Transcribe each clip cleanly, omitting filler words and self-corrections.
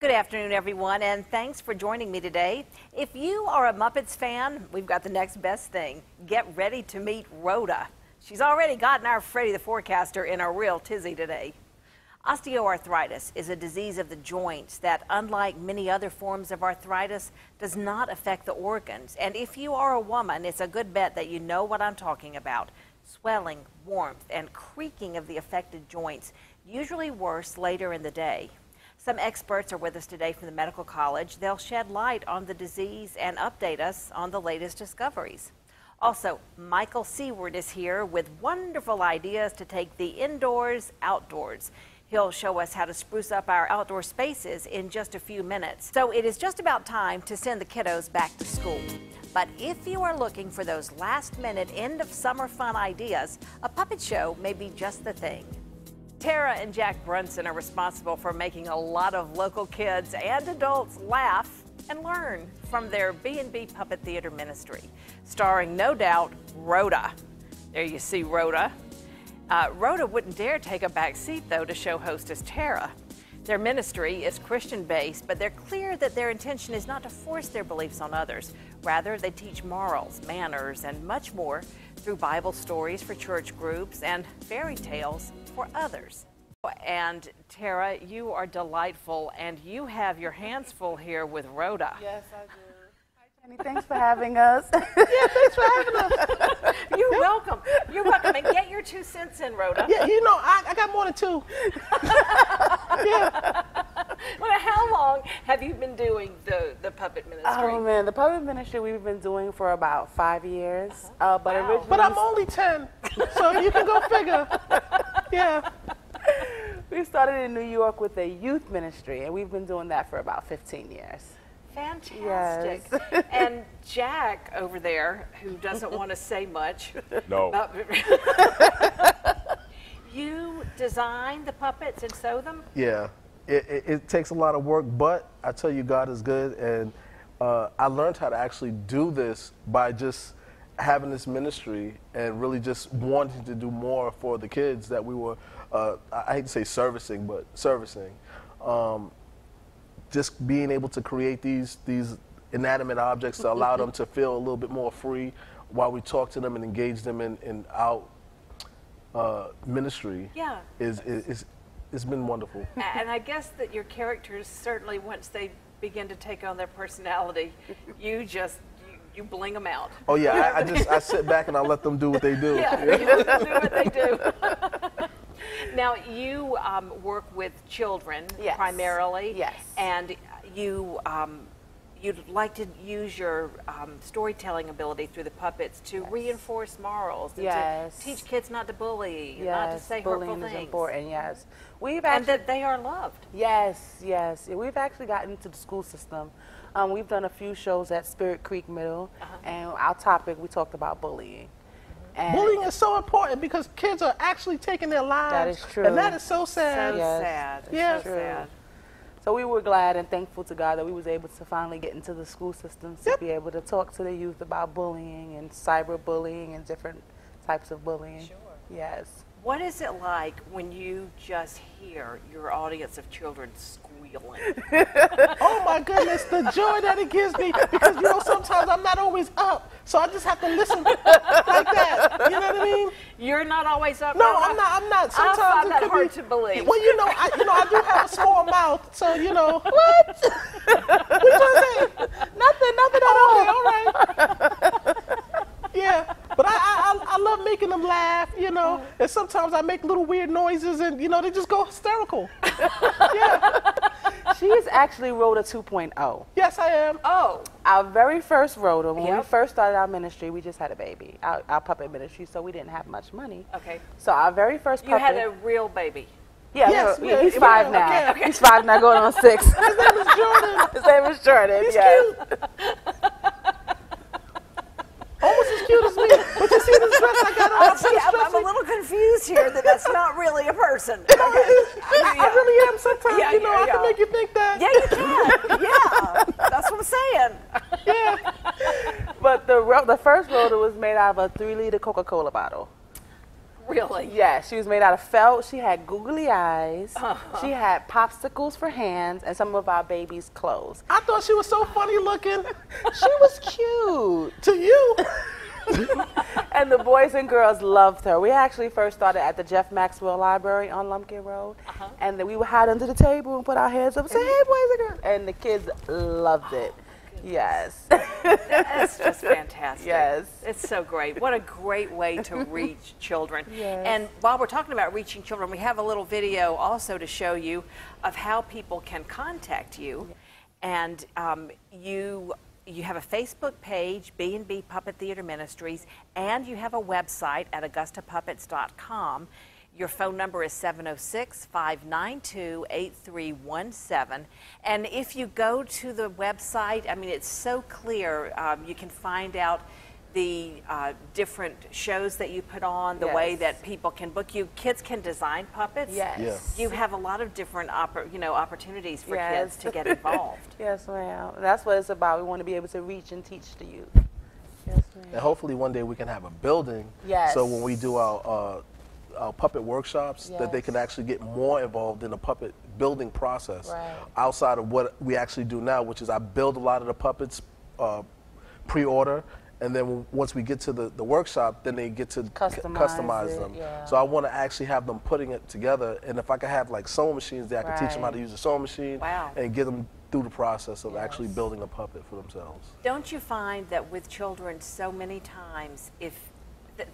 Good afternoon, everyone, and thanks for joining me today. If you are a Muppets fan, we've got the next best thing. Get ready to meet Rhoda. She's already gotten our Freddy the Forecaster in a real tizzy today. Osteoarthritis is a disease of the joints that, unlike many other forms of arthritis, does not affect the organs. And if you are a woman, it's a good bet that you know what I'm talking about. Swelling, warmth, and creaking of the affected joints, usually worse later in the day. Some experts are with us today from the medical college. They'll shed light on the disease and update us on the latest discoveries. Also, Michael Siewert is here with wonderful ideas to take the indoors outdoors. He'll show us how to spruce up our outdoor spaces in just a few minutes. So it is just about time to send the kiddos back to school. But if you are looking for those last-minute end-of-summer fun ideas, a puppet show may be just the thing. Tara and Jack Brunson are responsible for making a lot of local kids and adults laugh and learn from their B&B Puppet Theater ministry, starring, no doubt, Rhoda. There you see Rhoda. Rhoda wouldn't dare take a back seat, though, to show hostess Tara. Their ministry is Christian-based, but they're clear that their intention is not to force their beliefs on others. Rather, they teach morals, manners, and much more through Bible stories for church groups and fairy tales for others. And Tara, you are delightful, and you have your hands full here with Rhoda. Yes, I do. Hi, Jenny. Thanks for having us. Yeah, thanks for having us. You're welcome. You're welcome. And get your 2 cents in, Rhoda. Yeah, you know, I got more than 2. Yeah. Well, how long have you been doing the puppet ministry? Oh, man, the puppet ministry we've been doing for about 5 years. Wow. But I'm only 10, so you can go figure. Yeah. We started in New York with a youth ministry, and we've been doing that for about 15 years. Fantastic. Yes. And Jack over there, who doesn't want to say much. No. You design the puppets and sew them? Yeah. It takes a lot of work, but I tell you, God is good, and I learned how to actually do this by just having this ministry and really just wanting to do more for the kids that we were, I hate to say servicing, but servicing. Just being able to create these inanimate objects to allow them to feel a little bit more free while we talk to them and engage them in our ministry. Yeah. It's been wonderful. And I guess that your characters, certainly once they begin to take on their personality, you bling them out. Oh yeah, I sit back and I let them do what they do. Yeah, you let them do what they do. Now, you work with children primarily. Yes. And you'd like to use your storytelling ability through the puppets to reinforce morals, and to teach kids not to bully, not to say hurtful things. Bullying is important, yes. And that they are loved. Yes, yes. We've actually gotten into the school system. We've done a few shows at Spirit Creek Middle, and our topic, we talked about bullying. And bullying is so important because kids are actually taking their lives. That is true. And that is so sad. So sad. Yeah. So sad. So we were glad and thankful to God that we was able to finally get into the school systems to be able to talk to the youth about bullying and cyberbullying and different types of bullying. Sure. Yes. What is it like when you just hear your audience of children squealing? Oh my goodness, the joy that it gives me, because you know sometimes I'm not always up, so I just have to listen like that. You know what I mean? You're not always up. No, I'm not. Sometimes I find it that could hard be, to believe. Well, I do have a small mouth, so you know. What? What you say? Nothing at all. Oh, okay, all right. Yeah, but I love making them laugh, you know, and sometimes I make little weird noises and, you know, they just go hysterical. Yeah. She is actually Rhoda 2.0. Yes, I am. Oh. Our very first Rhoda, when we first started our ministry, we just had a baby, our puppet ministry, so we didn't have much money. Okay. So our very first puppet. You had a real baby. Yeah, Yes, he's 5 now. Okay. He's 5 now, going on 6. His name is Jordan. His name is Jordan. He's yes. cute. Almost as cute as me. But you see this dress I got on? I'm a little confused here that that's not really a person. I really am sometimes. Yeah, you know, yeah, I can make you think that. Yeah, you can. Yeah, that's what I'm saying. Yeah. But the first Rhoda was made out of a 3-liter Coca-Cola bottle. Really? Yeah, she was made out of felt. She had googly eyes. She had popsicles for hands and some of our baby's clothes. I thought she was so funny looking. She was cute. To you. And the boys and girls loved her. We actually first started at the Jeff Maxwell Library on Lumpkin Road. And then we would hide under the table and put our heads up and say, hey, boys and girls. And the kids loved it. Yes. That's just fantastic. Yes. It's so great. What a great way to reach children. Yes. And while we're talking about reaching children, we have a little video also to show you of how people can contact you. And you have a Facebook page, B&B Puppet Theater Ministries, and you have a website at augustapuppets.com. Your phone number is 706-592-8317. And if you go to the website, I mean, it's so clear. You can find out the different shows that you put on, the way that people can book you. Kids can design puppets. Yes. Yeah. You have a lot of different opportunities for kids to get involved. Yes, ma'am. That's what it's about. We want to be able to reach and teach the youth. Yes, ma'am. And hopefully one day we can have a building. Yes. So when we do our puppet workshops, that they Yes. can actually get more involved in the puppet building process Right. outside of what we actually do now, which is I build a lot of the puppets pre-order, and then once we get to the workshop, then they get to customize it, them. yeah. So I want to actually have them putting it together, and if I could have like sewing machines there, I could teach them how to Right. use a sewing machine Wow. and get them through the process of actually Yes. building a puppet for themselves. Don't you find that with children so many times,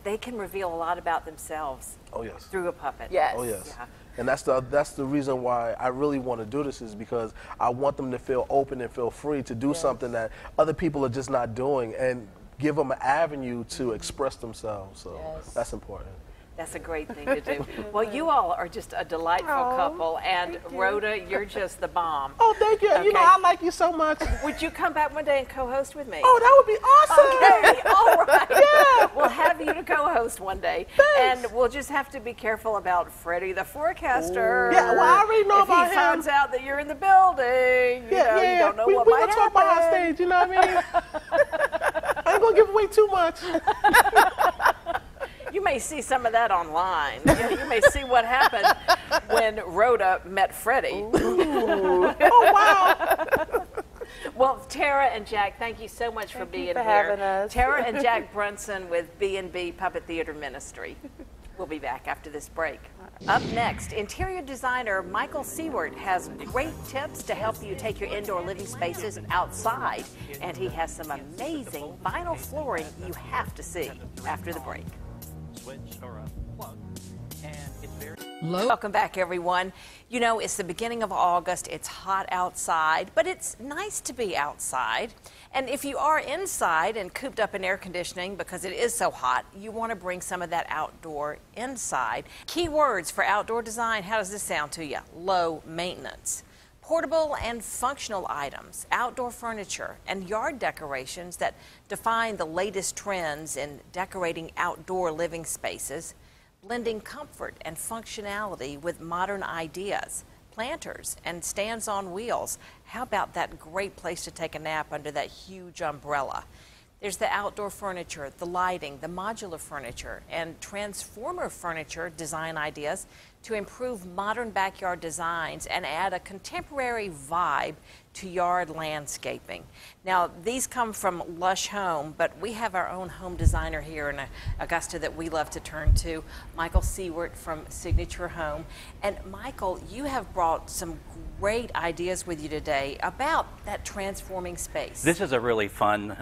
they can reveal a lot about themselves Oh yes. through a puppet? Yes. Oh yes. Yeah. And that's the reason why I really want to do this, is because I want them to feel open and feel free to do something that other people are just not doing, and give them an avenue to express themselves. So Yes. that's important. That's a great thing to do. Well, you all are just a delightful couple, and Rhoda, you're just the bomb. Oh, thank you. You know, Okay. I like you so much. Would you come back one day and co-host with me? Oh, that would be awesome. Okay, all right. Yeah. We'll have you to co-host one day. Thanks. And we'll just have to be careful about Freddie the forecaster. Yeah, well, I already know if about he him. finds out that you're in the building, you don't know what we might gonna talk happen. behind stage, you know what I mean? I ain't gonna give away too much. You may see some of that online. You may see what happened when Rhoda met Freddie. Oh, wow. Well, Tara and Jack, thank you so much for being for here. having us. Tara and Jack Brunson with B&B Puppet Theater Ministry. We'll be back after this break. Up next, interior designer Michael Siewert has great tips to help you take your indoor living spaces outside. And he has some amazing vinyl flooring you have to see after the break. Switch or a plug, and it's very Welcome back, everyone. You know, it's the beginning of August. It's hot outside, but it's nice to be outside. And if you are inside and cooped up in air conditioning because it is so hot, you want to bring some of that outdoor inside. Key words for outdoor design. How does this sound to you? Low maintenance. Portable and functional items, outdoor furniture, and yard decorations that define the latest trends in decorating outdoor living spaces, blending comfort and functionality with modern ideas, planters and stands on wheels. How about that great place to take a nap under that huge umbrella? There's the outdoor furniture, the lighting, the modular furniture, and transformer furniture design ideas to improve modern backyard designs and add a contemporary vibe to yard landscaping. Now, these come from Lush Home, but we have our own home designer here in Augusta that we love to turn to, Michael Siewert from Signature Home. And Michael, you have brought some great ideas with you today about that transforming space. This is a really fun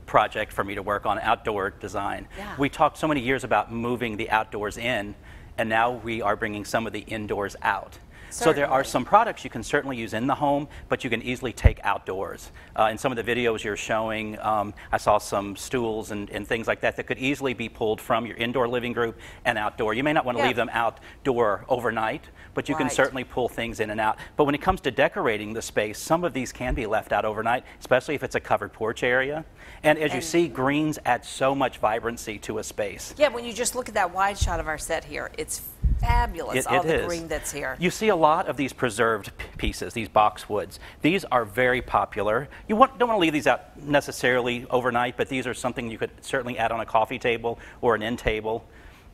project for me to work on, outdoor design. Yeah. We talked so many years about moving the outdoors in, and now we are bringing some of the indoors out. So there are Certainly. some products you can certainly use in the home, but you can easily take outdoors. In some of the videos you're showing, I saw some stools and things like that that could easily be pulled from your indoor living group and outdoor. You may not want to Yeah. leave them outdoor overnight, but you can Right. certainly pull things in and out. But when it comes to decorating the space, some of these can be left out overnight, especially if it's a covered porch area. And as you see, greens add so much vibrancy to a space. Yeah, when you just look at that wide shot of our set here, it's fabulous, all It the is. green that's here. You see a lot of these preserved pieces, these boxwoods. These are very popular. You don't want to leave these out necessarily overnight, but these are something you could certainly add on a coffee table or an end table.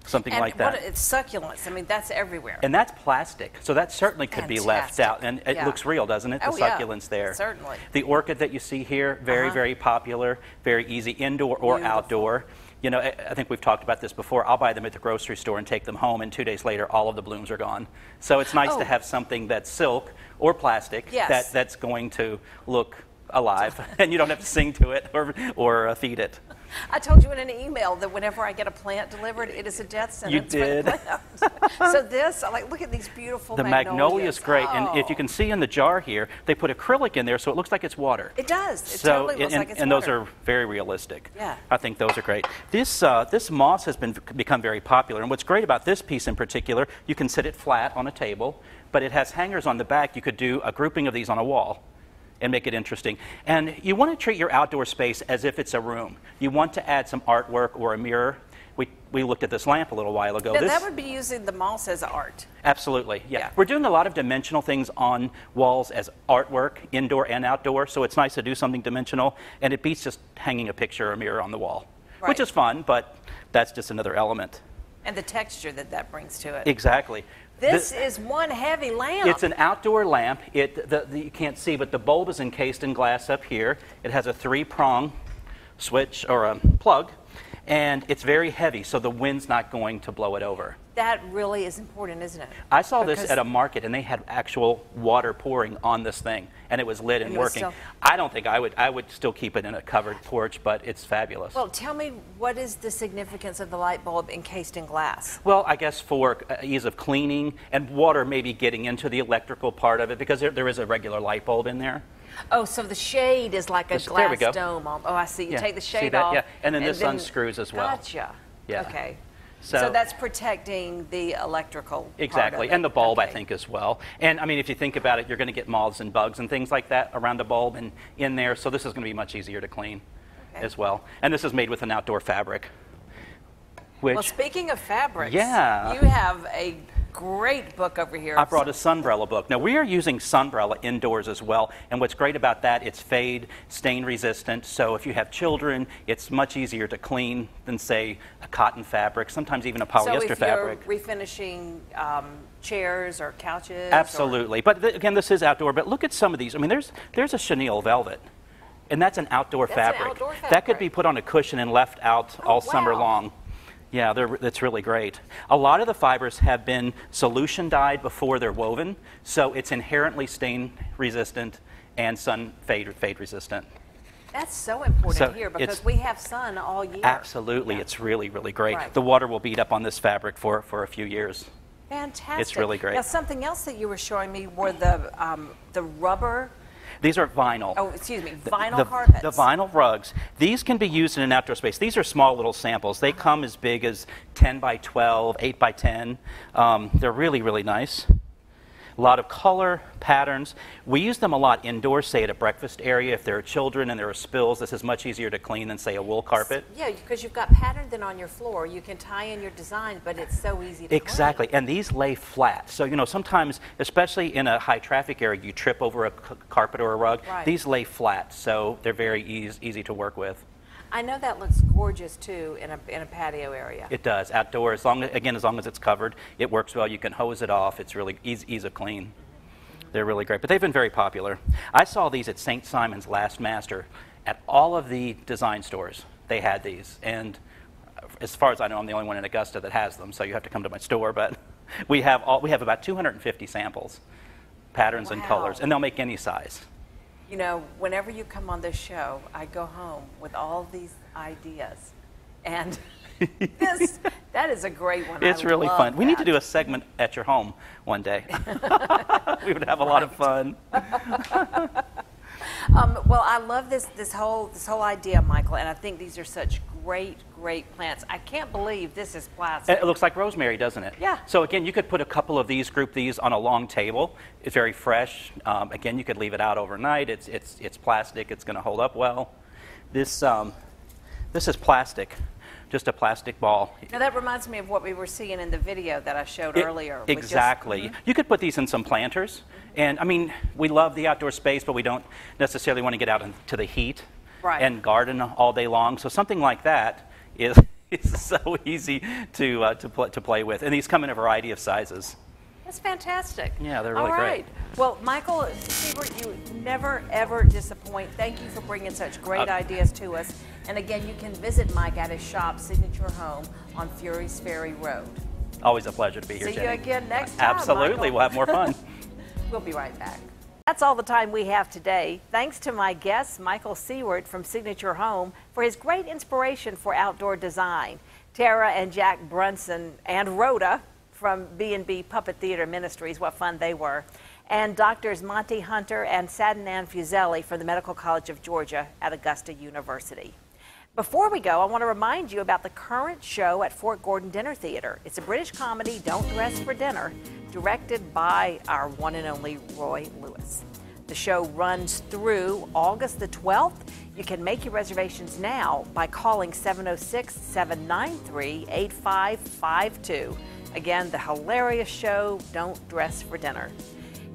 something and like that. It's succulents. I mean, that's everywhere. And that's plastic, so that certainly could be left Fantastic. out. And it looks real, doesn't it? The Oh, yeah. succulents there. Certainly. The orchid that you see here, very, very popular, very easy indoor or Beautiful. outdoor. You know, I think we've talked about this before. I'll buy them at the grocery store and take them home, and 2 days later, all of the blooms are gone. So it's nice to have something that's silk or plastic that's going to look alive, and you don't have to sing to it or feed it. I told you in an email that whenever I get a plant delivered, it is a death sentence. You did. For the plant. So this, look at these beautiful The magnolia is great, and if you can see in the jar here, they put acrylic in there, so it looks like it's water. It does. It So, totally looks like it's and water. those are very realistic. Yeah. I think those are great. This moss has become very popular, and what's great about this piece in particular, you can sit it flat on a table, but it has hangers on the back. You could do a grouping of these on a wall and make it interesting. And you want to treat your outdoor space as if it's a room. You want to add some artwork or a mirror. We looked at this lamp a little while ago. Now, that would be using the moss as art. Absolutely, yeah. Yeah. We're doing a lot of dimensional things on walls as artwork, indoor and outdoor, so it's nice to do something dimensional, and it beats just hanging a picture or a mirror on the wall, which Right. is fun, but that's just another element. And the texture that brings to it. Exactly. This is one heavy lamp. It's an outdoor lamp. You can't see, but the bulb is encased in glass up here. It has a 3-prong switch or a plug, and it's very heavy, so the wind's not going to blow it over. That really is important, isn't it? I saw this at a market, and they had actual water pouring on this thing, and it was lit and it was working. still- I don't think I would still keep it in a covered porch, but it's fabulous. Well, tell me, what is the significance of the light bulb encased in glass? Well, I guess for ease of cleaning and water maybe getting into the electrical part of it, because there is a regular light bulb in there. Oh, so the shade is like a There we glass go. dome. Oh, I see. You take the See shade that? off. Yeah, and then this unscrews as well. Gotcha. Yeah. Okay. So- So that's protecting the electrical part Exactly, of it. and the bulb, I Okay. think, as well. And I mean, if you think about it, you're going to get moths and bugs and things like that around the bulb and in there, so this is going to be much easier to clean as well. And this is made with an outdoor fabric, which Well, speaking of fabrics, Yeah. you have a great book over here. I brought a sunbrella book. Now, we are using sunbrella indoors as well, and what's great about that, it's fade, stain resistant, so if you have children, it's much easier to clean than, say, a cotton fabric, sometimes even a polyester so if fabric. you're refinishing chairs or couches? Absolutely. But again, this is outdoor. But look at some of these. I mean, there's a chenille velvet, and that's an outdoor That's an fabric. outdoor That could fabric. be put on a cushion and left out all summer wow. long. Yeah, that's really great. A lot of the fibers have been solution dyed before they're woven, so it's inherently stain resistant and sun fade resistant. That's so important So here it's- because we have sun all year. Absolutely, it's really, really great. Right. The water will beat up on this fabric for a few years. Fantastic. It's really great. Now, something else that you were showing me were the rubber, These are vinyl. oh, excuse me, vinyl the, carpets. The vinyl rugs. These can be used in an outdoor space. These are small little samples. They come as big as 10 by 12, 8 by 10. They're really, really nice. A lot of color, patterns. We use them a lot indoors, say at a breakfast area. If there are children and there are spills, this is much easier to clean than, say, a wool carpet. Yeah, because you've got pattern then on your floor. You can tie in your design, but it's so easy to Exactly, clean. and these lay flat. So, you know, sometimes, especially in a high traffic area, you trip over a carpet or a rug. Right. These lay flat, so they're very easy to work with. I know that looks gorgeous too in a patio area. It does, outdoors, as long as it's covered, it works well. You can hose it off. It's really ease of clean. They're really great, but they've been very popular. I saw these at St. Simon's last Master. At all of the design stores, they had these, and as far as I know, I'm the only one in Augusta that has them, so you have to come to my store, but we have about 250 samples, patterns and Wow. colors, and they'll make any size. You know, whenever you come on this show, I go home with all these ideas. And that is a great one. It's I really love fun. We need to that. do a segment at your home one day. We would have a lot of fun. Well, I love this whole idea, Michael, and I think these are such great plants. I can't believe this is plastic. It looks like rosemary, doesn't it? Yeah. So again, you could put a couple of these, group these on a long table. It's very fresh. Again, you could leave it out overnight. It's plastic. It's going to hold up well. This is plastic, just a plastic ball. Now that reminds me of what we were seeing in the video that I showed earlier. with just- Exactly. You could put these in some planters. And I mean, we love the outdoor space, but we don't necessarily want to get out into the heat Right. and garden all day long. So something like that It's so easy to play with, and these come in a variety of sizes. That's fantastic. Yeah, they're really All right. great. Well, Michael, Siewert, you never, ever disappoint. Thank you for bringing such great ideas to us. And again, you can visit Mike at his shop, Signature Home, on Fury's Ferry Road. Always a pleasure to be here, See Jenny. you again next time, Absolutely. Michael. We'll have more fun. We'll be right back. That's all the time we have today. Thanks to my guest, Michael Siewert from Signature Home, for his great inspiration for outdoor design. Tara and Jack Brunson and Rhoda from B&B Puppet Theater Ministries, what fun they were. And Doctors Monty Hunter and Sadnan Fuseli from the Medical College of Georgia at Augusta University. Before we go, I want to remind you about the current show at Fort Gordon Dinner Theater. It's a British comedy, Don't Dress for Dinner, directed by our one and only Roy Lewis. The show runs through August the 12th. You can make your reservations now by calling 706-793-8552. Again, the hilarious show, Don't Dress for Dinner.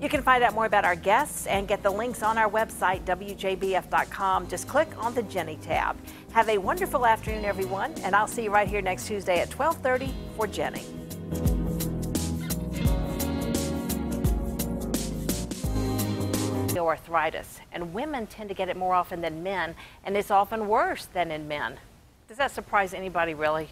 You can find out more about our guests and get the links on our website, WJBF.com. Just click on the Jenny tab. Have a wonderful afternoon, everyone, and I'll see you right here next Tuesday at 12:30 for Jenny. Osteoarthritis, and women tend to get it more often than men, and it's often worse than in men. Does that surprise anybody, really?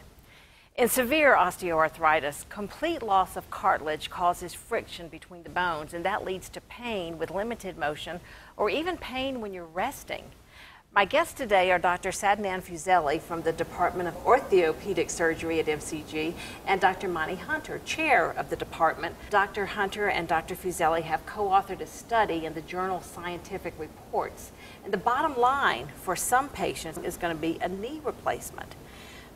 In severe osteoarthritis, complete loss of cartilage causes friction between the bones, and that leads to pain with limited motion or even pain when you're resting. My guests today are Dr. Sadnan Fuseli from the Department of Orthopedic Surgery at MCG and Dr. Monty Hunter, chair of the department. Dr. Hunter and Dr. Fuseli have co-authored a study in the journal Scientific Reports. And the bottom line for some patients is going to be a knee replacement.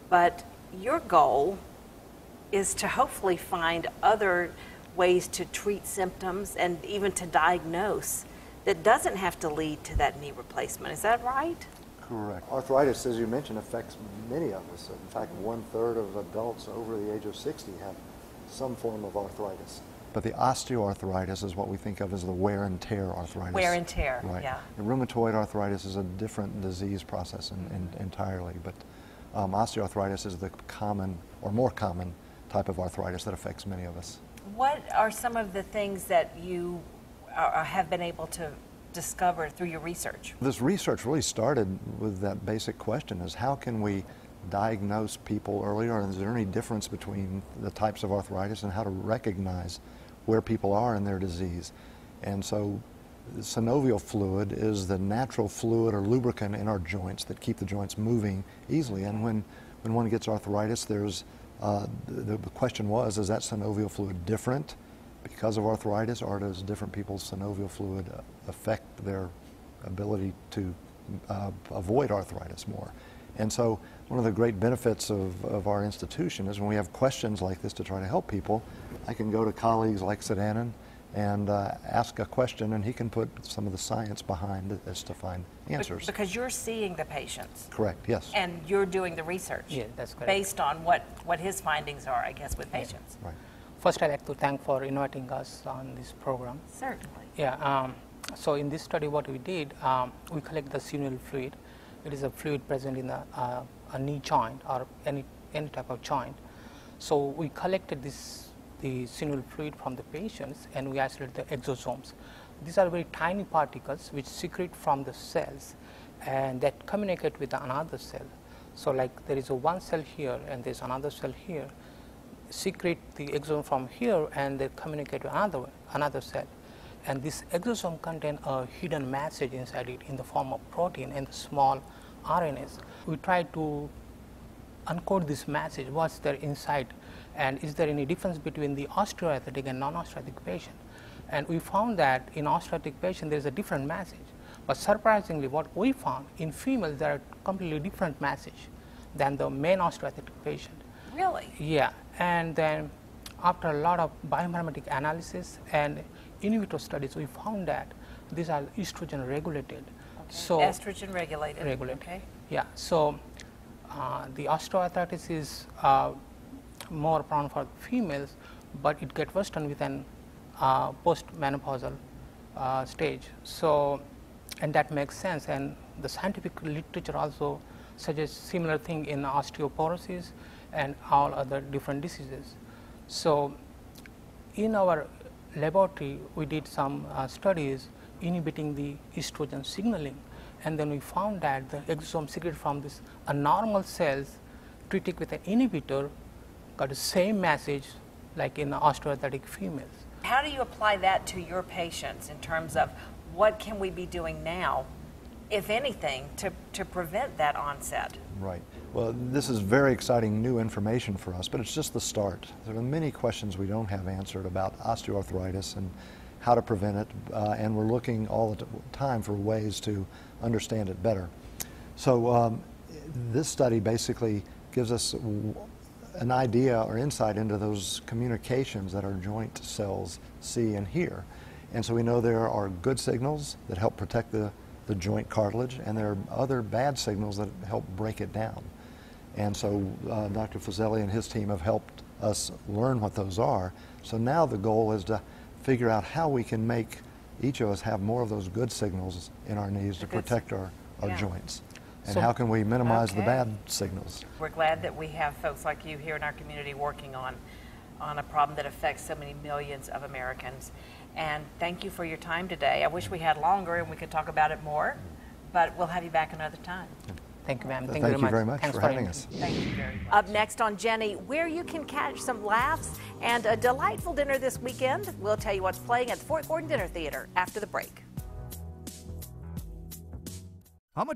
But your goal is to hopefully find other ways to treat symptoms and even to diagnose that doesn't have to lead to that knee replacement. Is that right? Correct. Arthritis, as you mentioned, affects many of us. In fact, 1/3 of adults over the age of 60 have some form of arthritis. But the osteoarthritis is what we think of as the wear and tear arthritis. Wear and tear, right. Yeah. And rheumatoid arthritis is a different disease process entirely, but osteoarthritis is the common, or more common, type of arthritis that affects many of us. What are some of the things that you have been able to discover through your research? This research really started with that basic question, is how can we diagnose people earlier, and is there any difference between the types of arthritis, and how to recognize where people are in their disease. And so synovial fluid is the natural fluid or lubricant in our joints that keep the joints moving easily. And when one gets arthritis, there's the question was, is that synovial fluid different because of arthritis, or does different people's synovial fluid affect their ability to avoid arthritis more? And so one of the great benefits of our institution is when we have questions like this to try to help people, I can go to colleagues like Sadnan and ask a question, and he can put some of the science behind it as to find answers. Because you're seeing the patients. Correct, yes. And you're doing the research. Yeah, that's correct. Based on what his findings are, I guess, with patients. Right. First, I'd like to thank for inviting us on this program. Certainly. Yeah. So in this study, what we did, we collect the synovial fluid. It is a fluid present in a knee joint or any type of joint. So we collected the synovial fluid from the patients, and we isolated the exosomes. These are very tiny particles which secrete from the cells and that communicate with another cell. So like there is one cell here and there's another cell here, secrete the exosome from here and they communicate with another cell. And this exosome contains a hidden message inside it in the form of protein and small RNAs. We try to uncode this message, what's there inside, and is there any difference between the osteoarthritic and non-osteoarthritic patient. And we found that in osteoarthritic patient there is a different message. But surprisingly, what we found in females, there are completely different message than the main osteoarthritic patient. Really? Yeah. And then after a lot of bioinformatic analysis and in vitro studies, we found that these are estrogen regulated. Okay. So estrogen regulated. Regulated. Okay. Yeah. So the osteoarthritis is more prone for females, but it gets worsened with an postmenopausal stage. So, and that makes sense. And the scientific literature also suggests similar thing in osteoporosis and all other different diseases. So in our laboratory, we did some studies inhibiting the estrogen signaling, and then we found that the exosome secreted from this normal cells treated with an inhibitor got the same message like in osteoarthritic females. How do you apply that to your patients in terms of what can we be doing now, if anything, to prevent that onset? Right. Well, this is very exciting new information for us, but it's just the start. There are many questions we don't have answered about osteoarthritis and how to prevent it, and we're looking all the time for ways to understand it better. So this study basically gives us an idea or insight into those communications that our joint cells see and hear. And so we know there are good signals that help protect the joint cartilage, and there are other bad signals that help break it down. And so Dr. Fazeli and his team have helped us learn what those are. So now the goal is to figure out how we can make each of us have more of those good signals in our knees to protect our joints. And So- how can we minimize the Okay. bad signals? We're glad that we have folks like you here in our community working on a problem that affects so many millions of Americans. And thank you for your time today. I wish we had longer and we could talk about it more, but we'll have you back another time. Thank you, ma'am. Thank you very much Thanks for for having inviting us. me. Thank you very much. Up next on Jenny, where you can catch some laughs and a delightful dinner this weekend. We'll tell you what's playing at the Fort Gordon Dinner Theater after the break. How much